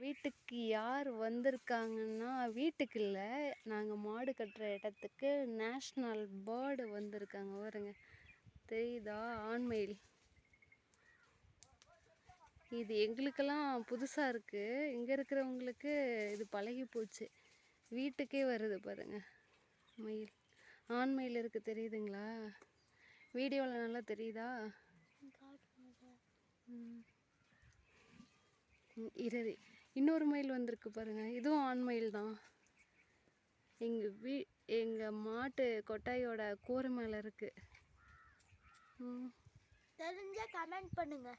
வீட்டுக்கு யார் வந்திருக்காங்கன்னா, வீட்டுக்கு இல்லை, நாங்கள் மாடு கட்டுற இடத்துக்கு நேஷ்னல் பேர்டு வந்திருக்காங்க பாருங்க. தெரியுதா? ஆண்மயில். இது எங்களுக்கெல்லாம் புதுசாக இருக்குது. இங்கே இருக்கிறவங்களுக்கு இது பழகி போச்சு. வீட்டுக்கே வருது பாருங்க மயில். ஆண்மயில் இருக்குது, தெரியுதுங்களா? வீடியோவில் நல்லா தெரியுதா? இரவி இன்னொரு மயில் வந்திருக்கு பாருங்க. இதுவும் ஆண் மயில் தான். எங்கள் மாட்டு கொட்டாயோட கூரை மேலே இருக்கு. தெரிஞ்சா கமெண்ட் பண்ணுங்க.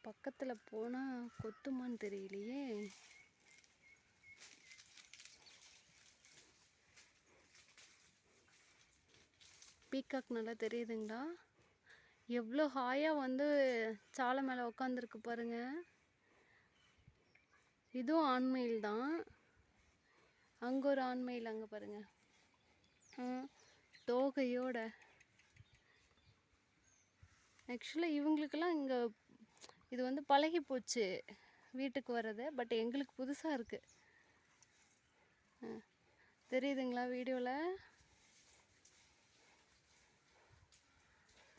பக்கத்தில் போனால் கொத்துமான்னு தெரியலையே. பீகாக் நல்லா தெரியுதுங்களா? எவ்வளோ ஹாயாக வந்து சாலை மேலே உக்காந்துருக்கு பாருங்க. இதுவும் ஆண்மயில் தான். அங்கே ஒரு ஆண்மயில், அங்கே பாருங்க, தோகையோட. ஆக்சுவலாக இவங்களுக்கெல்லாம் இங்கே இது வந்து பழகி போச்சு வீட்டுக்கு வர்றது. பட் எங்களுக்கு புதுசாக இருக்குது. தெரியுதுங்களா? வீடியோவில்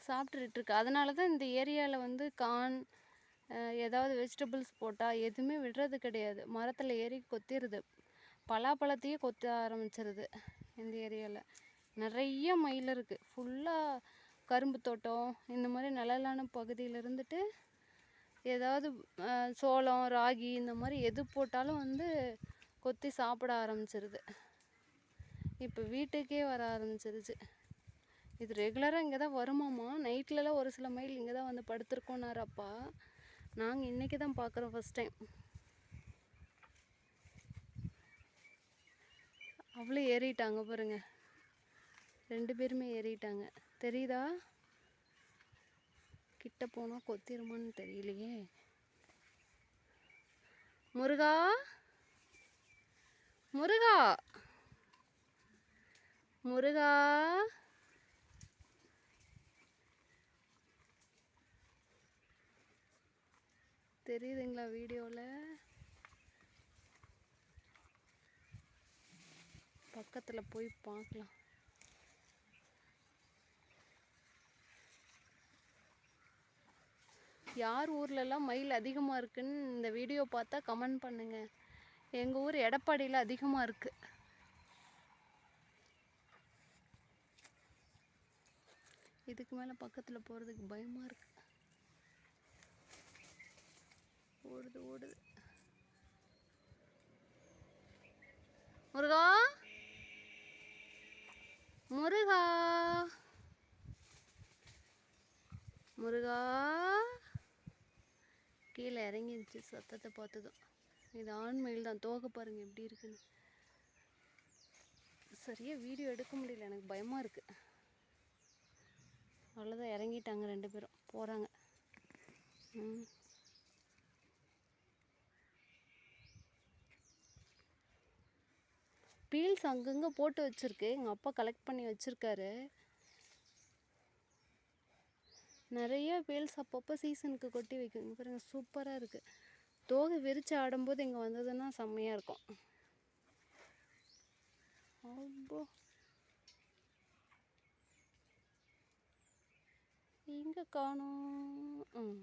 சாப்பிட்டுருக்கு. அதனால தான் இந்த ஏரியாவில் வந்து ஏதாவது வெஜிடபிள்ஸ் போட்டால் எதுவுமே விடுறது கிடையாது. மரத்தில் ஏறி கொத்திடுது. பலாப்பழத்தையே கொத்த ஆரம்பிச்சிருது. இந்த ஏரியாவில் நிறைய மயில் இருக்குது. ஃபுல்லாக கரும்பு தோட்டம் இந்த மாதிரி நிழலான பகுதியில் இருந்துட்டு ஏதாவது சோளம், ராகி இந்த மாதிரி எது போட்டாலும் வந்து கொத்தி சாப்பிட ஆரம்பிச்சிருது. இப்போ வீட்டுக்கே வர ஆரம்பிச்சிருச்சு. இது ரெகுலராக இங்கே தான் வருமாம்மா. நைட்லலாம் ஒரு சில மயில் இங்கே தான் வந்து படுத்துருக்கோன்னாரு அப்பா. நாங்கள் இன்றைக்கி தான் பார்க்குறோம் ஃபஸ்ட் டைம். அவ்வளோ ஏறிட்டாங்க பாருங்க. 2 பேருமே ஏறிட்டாங்க. தெரியுதா? கிட்ட போனால் கொத்திருமான்னு தெரியலையே. முருகா, முருகா, முருகா, தெரியுதுங்களா வீடியோவில்? பக்கத்தில் போய் பார்க்கலாம். யார் ஊர்லலாம் மயில் அதிகமாக இருக்குன்னு இந்த வீடியோ பார்த்தா கமெண்ட் பண்ணுங்கள். எங்கள் ஊர் எடப்பாடியில் அதிகமாக இருக்குது. இதுக்கு மேலே பக்கத்தில் போகிறதுக்கு பயமாக இருக்குது. ஓடுது ஓடுது. முருகா, முருகா, முருகா. கீழே இறங்கிருச்சு சத்தத்தை பார்த்ததும். இது ஆண்மயில் தான். தோகை பாருங்கள் எப்படி இருக்குன்னு. சரியாக வீடியோ எடுக்க முடியல, எனக்கு பயமாக இருக்குது. அவ்வளோதான், இறங்கிட்டாங்க 2 பேரும், போகிறாங்க. பீல்ஸ் அங்கங்கே போட்டு வச்சுருக்கு. எங்கள் அப்பா கலெக்ட் பண்ணி வச்சுருக்காரு. நிறைய பீல்ஸ் அப்பப்போ சீசனுக்கு கொட்டி வைக்கும். பாருங்க, சூப்பராக இருக்குது. தோகை விரித்து ஆடும்போது இங்கே வந்ததுன்னா செம்மையாக இருக்கும். அப்போ இங்கே காணோம்.